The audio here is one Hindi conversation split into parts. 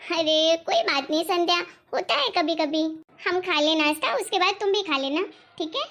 अरे कोई बात नहीं संध्या, होता है कभी कभी। हम खा ले नाश्ता, उसके बाद तुम भी खा लेना, ठीक है?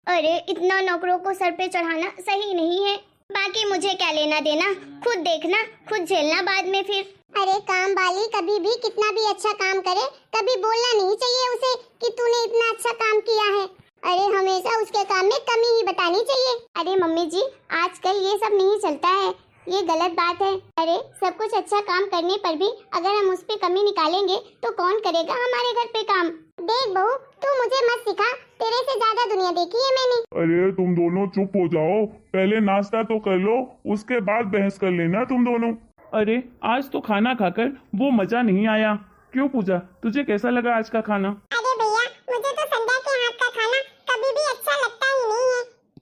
अरे इतना नौकरों को सर पे चढ़ाना सही नहीं है। बाकी मुझे क्या लेना देना, खुद देखना, खुद झेलना बाद में फिर। अरे काम वाली कभी भी कितना भी अच्छा काम करे, कभी बोलना नहीं चाहिए उसे कि तूने इतना अच्छा काम किया है। अरे हमेशा उसके काम में कमी ही बतानी चाहिए। अरे मम्मी जी, आजकल ये सब नहीं चलता है, ये गलत बात है। अरे सब कुछ अच्छा काम करने पर भी अगर हम उस पे कमी निकालेंगे तो कौन करेगा हमारे घर पे काम? देख बहू, तू मुझे मत सिखा, तेरे से ज्यादा दुनिया देखी है मैंने। अरे तुम दोनों चुप हो जाओ, पहले नाश्ता तो कर लो, उसके बाद बहस कर लेना तुम दोनों। अरे आज तो खाना खाकर वो मजा नहीं आया। क्यों पूजा, तुझे कैसा लगा आज का खाना? अरे भैया, मुझे तो संध्या के हाथ का खाना कभी भी अच्छा लगता ही नहीं है।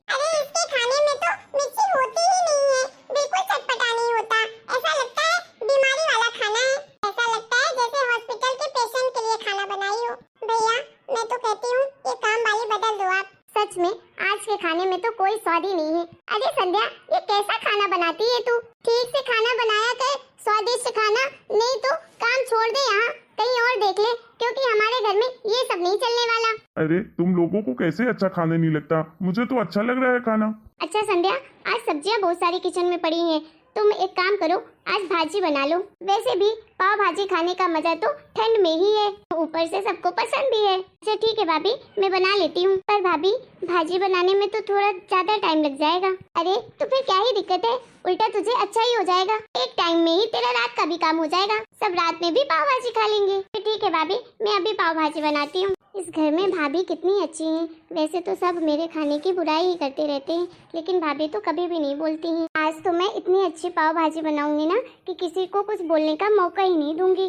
अरे इसके खाने में तो मिर्ची होती ही नहीं है, बिल्कुल चटपटा नहीं होता। ऐसा लगता है बीमारी वाला खाना है, ऐसा लगता है जैसे हॉस्पिटल के पेशेंट के लिए खाना बनाई हो। भैया मैं तो कहती हूँ ये काम वाली बदल दो आप। सच में आज के खाने में तो कोई स्वाद ही नहीं है। अरे संध्या, ये कैसा खाना बनाती है तू? ठीक से खाना बनाया कर, स्वादिष्ट खाना, नहीं तो काम छोड़ दे, यहाँ कहीं और देख ले, क्योंकि हमारे घर में ये सब नहीं चलने वाला। अरे तुम लोगों को कैसे अच्छा खाने नहीं लगता? मुझे तो अच्छा लग रहा है खाना। अच्छा संध्या, आज सब्जियां बहुत सारी किचन में पड़ी हैं, तुम एक काम करो, आज भाजी बना लो। वैसे भी पाव भाजी खाने का मजा तो ठंड में ही है, ऊपर से सबको पसंद भी है। अच्छा ठीक है भाभी, मैं बना लेती हूँ। पर भाभी, भाजी बनाने में तो थोड़ा ज्यादा टाइम लग जाएगा। अरे तो फिर क्या ही दिक्कत है, उल्टा तुझे अच्छा ही हो जाएगा। एक टाइम में ही तेरा रात का भी काम हो जाएगा, सब रात में भी पाव भाजी खा लेंगे। तो ठीक है भाभी, मैं अभी पाव भाजी बनाती हूँ। इस घर में भाभी कितनी अच्छी हैं। वैसे तो सब मेरे खाने की बुराई ही करते रहते हैं, लेकिन भाभी तो कभी भी नहीं बोलती हैं। आज तो मैं इतनी अच्छी पाव भाजी बनाऊंगी ना कि किसी को कुछ बोलने का मौका ही नहीं दूंगी।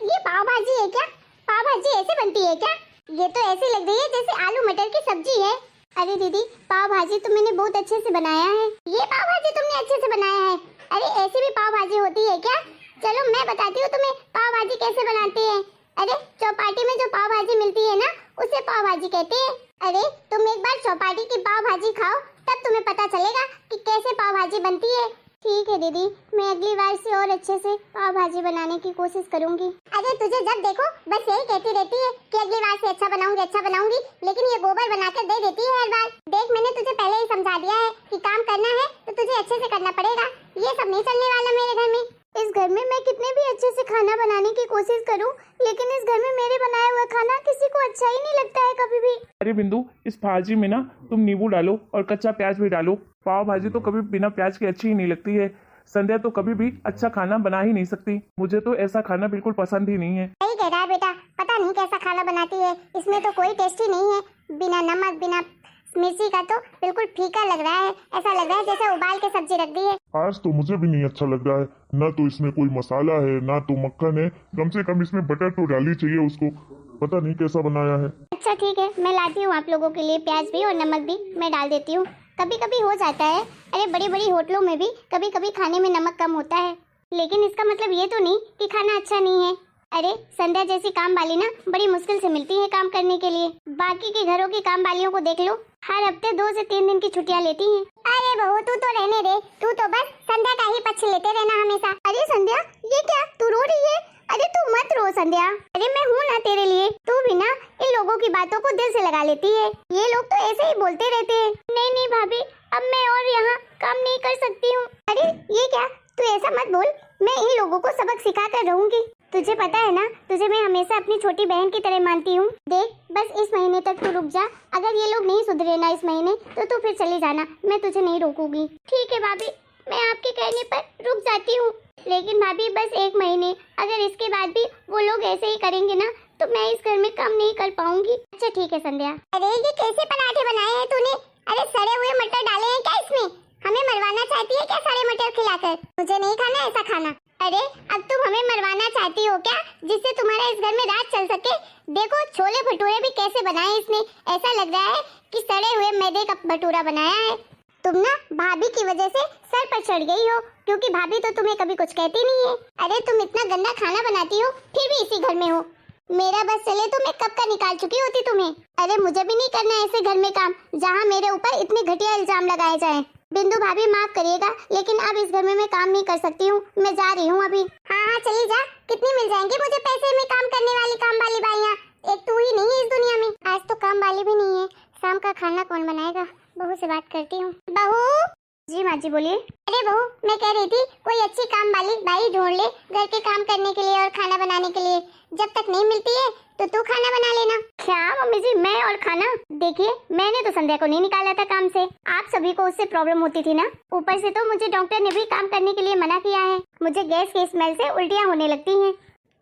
ये पाव भाजी है क्या? पाव भाजी ऐसे बनती है क्या? ये तो ऐसी लग रही है जैसे आलू मटर की सब्जी है। अरे दीदी, पाव भाजी तो मैंने बहुत अच्छे से बनाया है। ये पाव भाजी तुमने अच्छे से बनाया है? अरे ऐसी भी पाव भाजी होती है क्या? चलो मैं बताती हूँ तुम्हें पाव भाजी कैसे बनाते हैं। अरे चौपाटी में जो पाव भाजी मिलती है ना, उसे पाव भाजी कहते हैं। अरे तुम एक बार चौपाटी की पाव भाजी खाओ, तब तुम्हें पता चलेगा कि कैसे पाव भाजी बनती है। ठीक है दीदी, मैं अगली बार से और अच्छे से पाव भाजी बनाने की कोशिश करूंगी। अरे तुझे जब देखो बस यही कहती रहती है कि अगली बार से अच्छा बनाऊंगी, लेकिन ये गोबर बनाकर दे देती है हर बार। देख मैंने तुझे पहले ही समझा दिया है कि काम करना है तो तुझे अच्छे से करना पड़ेगा, ये सब नहीं चलने वाला मेरे घर में। इस घर में मैं कितने भी अच्छे से खाना बनाने की कोशिश करूं, लेकिन इस घर में मेरे बनाया हुआ खाना किसी को अच्छा ही नहीं लगता है कभी भी। अरे बिंदु, इस भाजी में ना तुम नींबू डालो और कच्चा प्याज भी डालो। पाव भाजी तो कभी बिना प्याज के अच्छी ही नहीं लगती है। संध्या तो कभी भी अच्छा खाना बना ही नहीं सकती। मुझे तो ऐसा खाना बिल्कुल पसंद ही नहीं है। सही कह रहा है बेटा, पता नहीं कैसा खाना बनाती है, इसमें तो कोई टेस्ट ही नहीं है। बिना नमक बिना मिर्ची का तो बिल्कुल फीका लग रहा है, ऐसा लग रहा है जैसे उबाल के सब्जी रख दी है। आज तो मुझे भी नहीं अच्छा लग रहा है, ना तो इसमें कोई मसाला है ना तो मक्खन है। कम से कम इसमें बटर तो डालनी चाहिए उसको, पता नहीं कैसा बनाया है। अच्छा ठीक है, मैं लाती हूँ आप लोगों के लिए प्याज भी और नमक भी मैं डाल देती हूँ। कभी कभी हो जाता है, अरे बड़ी बड़ी होटलों में भी कभी कभी खाने में नमक कम होता है, लेकिन इसका मतलब ये तो नहीं कि खाना अच्छा नहीं है। अरे संध्या जैसी काम वाली ना बड़ी मुश्किल से मिलती है काम करने के लिए। बाकी के घरों की काम वालियों को देख लो, हर हफ्ते 2 से 3 दिन की छुट्टियां लेती हैं। अरे बहू तू तो रहने दे, तू तो बस संध्या का ही पक्ष लेते रहना हमेशा। अरे संध्या, ये क्या तू रो रही है? अरे तू मत रो संध्या, अरे मैं हूँ ना तेरे लिए। तू भी ना इन लोगों की बातों को दिल से लगा लेती है, ये लोग तो ऐसे ही बोलते रहते हैं। नहीं नहीं भाभी, अब मैं और यहाँ काम नहीं कर सकती हूँ। अरे ये क्या, तू ऐसा मत बोल, मैं इन लोगों को सबक सिखा कर रहूंगी। तुझे पता है ना, तुझे मैं हमेशा अपनी छोटी बहन की तरह मानती हूँ। देख बस इस महीने तक तू रुक जा, अगर ये लोग नहीं सुधरे ना इस महीने तो तू फिर चली जाना, मैं तुझे नहीं रोकूंगी। ठीक है भाभी, मैं आपके कहने पर रुक जाती हूँ, लेकिन भाभी बस 1 महीने, अगर इसके बाद भी वो लोग ऐसे ही करेंगे ना तो मैं इस घर में काम नहीं कर पाऊंगी। अच्छा ठीक है संध्या। अरे ये कैसे पराठे बनाए हैं तूने? अरे सड़े हुए मटर डाले हैं क्या इसमें? हमें मरवाना चाहती है क्या सड़े मटर खिलाकर? मुझे नहीं खाना ऐसा खाना। अरे अब तुम हमें मरवाना चाहती हो क्या, जिससे तुम्हारा इस घर में राज चल सके? देखो छोले भटूरे भी कैसे बनाए इसने, ऐसा लग रहा है कि सड़े हुए मैदे का भटूरा बनाया है। तुम ना भाभी की वजह से सर पर चढ़ गई हो, क्योंकि भाभी तो तुम्हें कभी कुछ कहती नहीं है। अरे तुम इतना गंदा खाना बनाती हो फिर भी इसी घर में हो। मेरा बस चले तो मैं कब का निकाल चुकी होती तुम्हें। अरे मुझे भी नहीं करना ऐसे घर में काम जहाँ मेरे ऊपर इतने घटिया इल्जाम लगाए जाएं। बिंदु भाभी माफ करिएगा, लेकिन अब इस घर में मैं काम नहीं कर सकती हूँ, मैं जा रही हूँ अभी। हाँ हाँ चली जा, कितनी मिल जाएंगी मुझे पैसे में काम करने वाली काम वाली बाइयां। एक तू ही नहीं है इस दुनिया में। आज तो काम वाली भी नहीं है। शाम का खाना कौन बनाएगा? बहू से बात करती हूँ। बहू। जी माँ जी बोलिए। अरे बहू, मैं कह रही थी कोई अच्छी काम वाली बाई ढूंढ ले घर के काम करने के लिए और खाना बनाने के लिए। जब तक नहीं मिलती है तो तू खाना बना लेना। क्या मम्मी जी, मैं और खाना? देखिए, मैंने तो संध्या को नहीं निकाला था काम से। आप सभी को उससे प्रॉब्लम होती थी ना। ऊपर से तो मुझे डॉक्टर ने भी काम करने के लिए मना किया है। मुझे गैस की स्मेल से उल्टियाँ होने लगती हैं।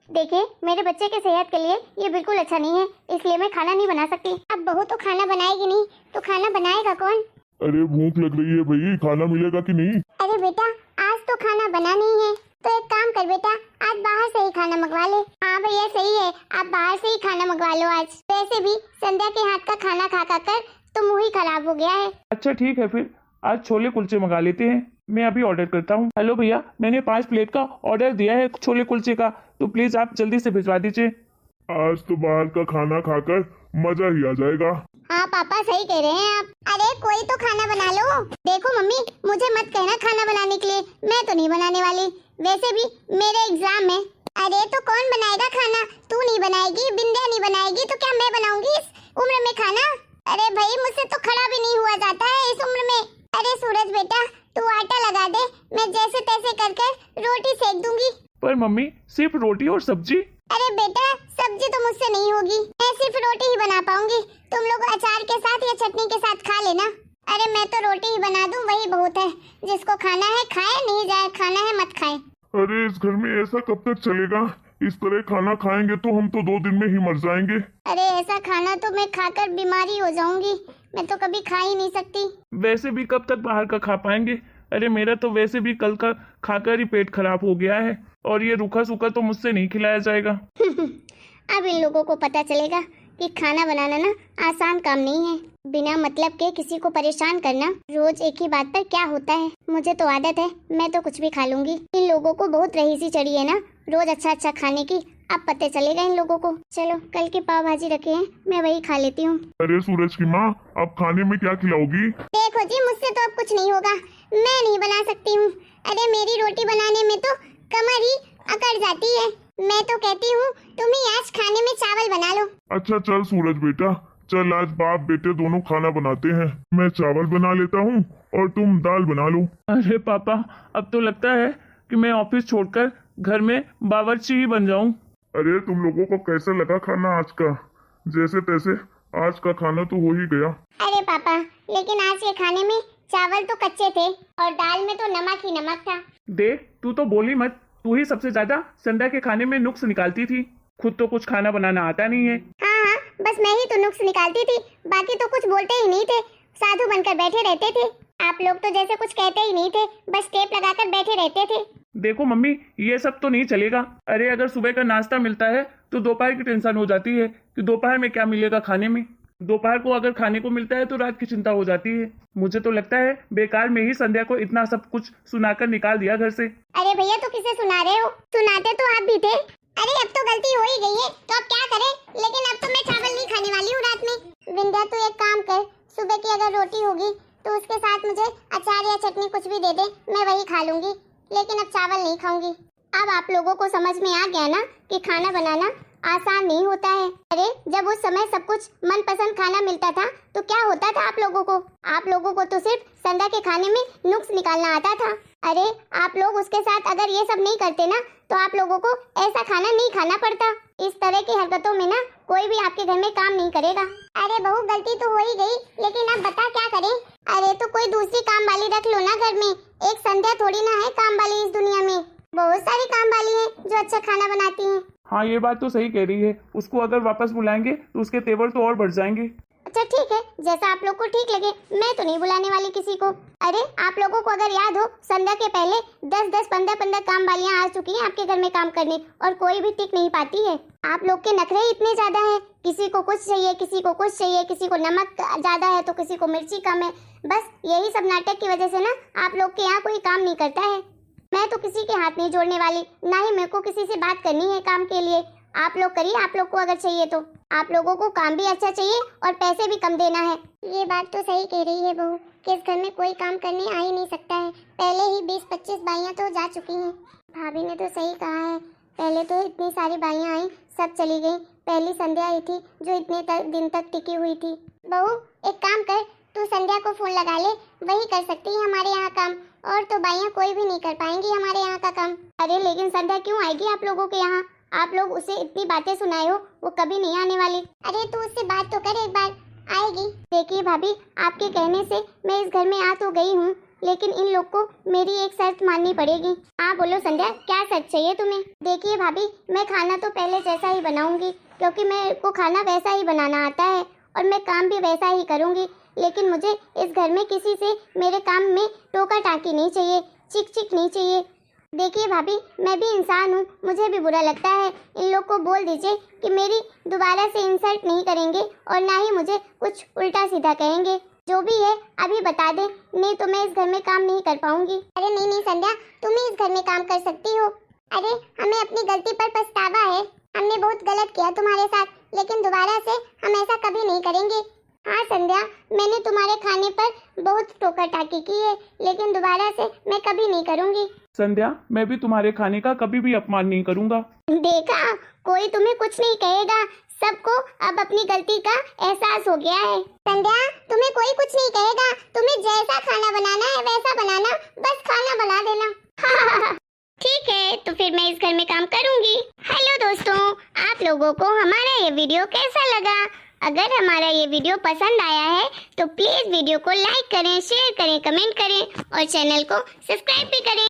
देखिए, मेरे बच्चे के सेहत के लिए ये बिल्कुल अच्छा नहीं है, इसलिए मैं खाना नहीं बना सकती। अब बहू तो खाना बनाएगी नहीं तो खाना बनाएगा कौन? अरे भूख लग रही है भाई, खाना मिलेगा कि नहीं? अरे बेटा, आज तो खाना बना नहीं है तो एक काम कर बेटा, आज बाहर से ही खाना मंगवा ले। हाँ भैया सही है, आप बाहर से ही खाना मंगवा लो आज। वैसे भी संध्या के हाथ का खाना खा खा कर तो मुंह ही खराब हो गया है। अच्छा ठीक है, फिर आज छोले कुलचे मंगा लेते हैं। मैं अभी ऑर्डर करता हूँ। हेलो भैया, मैंने 5 प्लेट का ऑर्डर दिया है छोले कुलचे का, तो प्लीज आप जल्दी से भिजवा दीजिए। आज तो बाहर का खाना खाकर मजा ही आ जाएगा। हाँ पापा सही कह रहे हैं आप। अरे कोई तो खाना बना लो। देखो मम्मी, मुझे मत कहना खाना बनाने के लिए, मैं तो नहीं बनाने वाली। वैसे भी मेरे एग्जाम है। अरे तो कौन बनाएगा खाना? तू नहीं बनाएगी, बिंदिया नहीं बनाएगी तो क्या मैं बनाऊंगी इस उम्र में खाना? अरे भाई, मुझसे तो खड़ा भी नहीं हुआ जाता है इस उम्र में। अरे सूरज बेटा, तू आटा लगा दे, मैं जैसे तैसे कर रोटी सेक दूंगी। पर मम्मी, सिर्फ रोटी और सब्जी? अरे बेटा, सब्जी तो मुझसे नहीं होगी, मैं सिर्फ रोटी ही बना पाऊंगी। तुम लोग अचार के साथ या चटनी के साथ खा लेना। अरे मैं तो रोटी ही बना दूं, वही बहुत है। जिसको खाना है खाए, नहीं जाए खाना है मत खाए। अरे इस घर में ऐसा कब तक चलेगा? इस तरह खाना खाएंगे तो हम तो 2 दिन में ही मर जाएंगे। अरे ऐसा खाना तो मैं खाकर बीमारी हो जाऊंगी, मैं तो कभी खा ही नहीं सकती। वैसे भी कब तक बाहर का खा पाएंगे? अरे मेरा तो वैसे भी कल का खाकर ही पेट खराब हो गया है, और ये रूखा सूखा तो मुझसे नहीं खिलाया जाएगा। अब इन लोगों को पता चलेगा कि खाना बनाना ना आसान काम नहीं है। बिना मतलब के किसी को परेशान करना रोज एक ही बात पर क्या होता है। मुझे तो आदत है, मैं तो कुछ भी खा लूंगी। इन लोगों को बहुत रईसी चढ़ी है ना रोज अच्छा अच्छा खाने की। अब पता चलेगा इन लोगों को। चलो, कल की पाव भाजी रखे हैं, मैं वही खा लेती हूँ। अरे सूरज की माँ, अब खाने में क्या खिलाओगी? देखो जी, मुझसे तो अब कुछ नहीं होगा, मैं नहीं बना सकती हूँ। अरे मेरी रोटी बनाने में तो कमर ही अकड़ जाती है। मैं तो कहती हूँ तुम ही आज खाने में चावल बना लो। अच्छा चल सूरज बेटा, चल आज बाप बेटे दोनों खाना बनाते हैं। मैं चावल बना लेता हूँ और तुम दाल बना लो। अरे पापा, अब तो लगता है कि मैं ऑफिस छोड़कर घर में बावर्ची ही बन जाऊं। अरे तुम लोगों को कैसा लगा खाना आज का? जैसे तैसे आज का खाना तो हो ही गया। अरे पापा, लेकिन आज के खाने में चावल तो कच्चे थे और दाल में तो नमक ही नमक था। देख, तू तो बोली मत, तू ही सबसे ज्यादा संध्या के खाने में नुक्स निकालती थी। खुद तो कुछ खाना बनाना आता नहीं है। हाँ, बस मैं ही तो नुक्स निकालती थी, बाकी तो कुछ बोलते ही नहीं थे, साधु बनकर बैठे रहते थे। आप लोग तो जैसे कुछ कहते ही नहीं थे, बस टेप लगाकर बैठे रहते थे। देखो मम्मी, ये सब तो नहीं चलेगा। अरे अगर सुबह का नाश्ता मिलता है तो दोपहर की टेंशन हो जाती है कि दोपहर में क्या मिलेगा खाने में। दोपहर को अगर खाने को मिलता है तो रात की चिंता हो जाती है। मुझे तो लगता है बेकार में ही संध्या को इतना सब कुछ सुनाकर निकाल दिया घर से। अरे भैया, तो किसे सुना रहे हो? सुनाते तो आप भी थे। अरे अब तो गलती हो ही गई है तो अब क्या करें, लेकिन अब तो मैं चावल नहीं खाने वाली हूँ रात में। विंध्या, तू एक काम कर, सुबह की अगर रोटी होगी तो उसके साथ मुझे अचार या चटनी कुछ भी दे दे, मैं वही खा लूंगी, लेकिन अब चावल नहीं खाऊंगी। अब आप लोगों को समझ में आ गया ना कि खाना बनाना आसान नहीं होता है। अरे जब उस समय सब कुछ मनपसंद खाना मिलता था तो क्या होता था आप लोगों को? आप लोगों को तो सिर्फ संध्या के खाने में नुक्स निकालना आता था। अरे आप लोग उसके साथ अगर ये सब नहीं करते ना तो आप लोगों को ऐसा खाना नहीं खाना पड़ता। इस तरह की हरकतों में ना कोई भी आपके घर में काम नहीं करेगा। अरे बहू, गलती तो हो ही गई, लेकिन अब बता क्या करें? अरे तो कोई दूसरी काम वाली रख लो ना घर में। एक संध्या थोड़ी ना है काम वाली इस दुनिया में, बहुत सारी काम वाली है जो अच्छा खाना बनाती हैं। हाँ, ये बात तो सही कह रही है। उसको अगर वापस बुलाएंगे तो उसके तेवर तो और बढ़ जाएंगे। अच्छा ठीक है, जैसा आप लोग को ठीक लगे, मैं तो नहीं बुलाने वाली किसी को। अरे आप लोगों को अगर याद हो, संध्या के पहले 10-10, 15-15 काम वालियाँ आ चुकी हैं आपके घर में काम करने, और कोई भी टिक नहीं पाती है। आप लोग के नखरे ही इतने ज्यादा हैं, किसी को कुछ चाहिए, किसी को कुछ चाहिए, किसी को नमक ज्यादा है तो किसी को मिर्ची कम है। बस यही सब नाटक की वजह से ना आप लोग के यहाँ कोई काम नहीं करता है। मैं तो किसी के हाथ नहीं जोड़ने वाली, ना ही मेरे को किसी से बात करनी है काम के लिए। आप लोग करिए, आप लोग को अगर चाहिए तो। आप लोगों को काम भी अच्छा चाहिए और पैसे भी कम देना है। ये बात तो सही कह रही है बहू, कि इस घर में कोई काम करने आ ही नहीं सकता है। पहले ही 20-25 बाइयां तो जा चुकी हैं। भाभी ने तो सही कहा है, पहले पहले तो इतनी सारी बाइयां आई, सब चली गई। पहली संध्या आई थी जो इतने दिन तक टिकी हुई थी। बहू एक काम कर, तू संध्या को फोन लगा ले, वही कर सकती है हमारे यहाँ काम, और तो बाइयां कोई भी नहीं कर पाएंगी हमारे यहाँ का काम। अरे लेकिन संध्या क्यों आएगी आप लोगों के यहाँ? आप लोग उसे इतनी बातें सुनाए हो, वो कभी नहीं आने वाली। अरे तू उससे बात तो कर, एक बार आएगी। देखिए भाभी, आपके कहने से मैं इस घर में आ तो गई हूँ, लेकिन इन लोग को मेरी एक शर्त माननी पड़ेगी। हाँ बोलो संध्या, क्या शर्त चाहिए तुम्हें? देखिए भाभी, मैं खाना तो पहले जैसा ही बनाऊंगी, क्योंकि मेरे को खाना वैसा ही बनाना आता है और मैं काम भी वैसा ही करूंगी। लेकिन मुझे इस घर में किसी से मेरे काम में टोका टाकी नहीं चाहिए, चिक चिक नहीं चाहिए। देखिए भाभी, मैं भी इंसान हूँ, मुझे भी बुरा लगता है। इन लोग को बोल दीजिए कि मेरी दोबारा से इंसल्ट नहीं करेंगे और ना ही मुझे कुछ उल्टा सीधा कहेंगे। जो भी है अभी बता दे, नहीं तो मैं इस घर में काम नहीं कर पाऊंगी। अरे नहीं नहीं संध्या, तुम ही इस घर में काम कर सकती हो। अरे हमें अपनी गलती पर पछतावा है, हमने बहुत गलत किया तुम्हारे साथ, लेकिन दोबारा से हम ऐसा कभी नहीं करेंगे। हाँ संध्या, मैंने तुम्हारे खाने पर बहुत टोका टाकी की है, लेकिन दोबारा से मैं कभी नहीं करूंगी। संध्या, मैं भी तुम्हारे खाने का कभी भी अपमान नहीं करूंगा। देखा, कोई तुम्हें कुछ नहीं कहेगा, सबको अब अपनी गलती का एहसास हो गया है। संध्या, तुम्हें कोई कुछ नहीं कहेगा, तुम्हें जैसा खाना बनाना है वैसा बनाना, बस खाना बना देना। ठीक है, तो फिर मैं इस घर में काम करूंगी। हेलो दोस्तों, आप लोगों को हमारा ये वीडियो कैसा लगा? अगर हमारा ये वीडियो पसंद आया है तो प्लीज वीडियो को लाइक करें, शेयर करें, कमेंट करें और चैनल को सब्सक्राइब भी करें।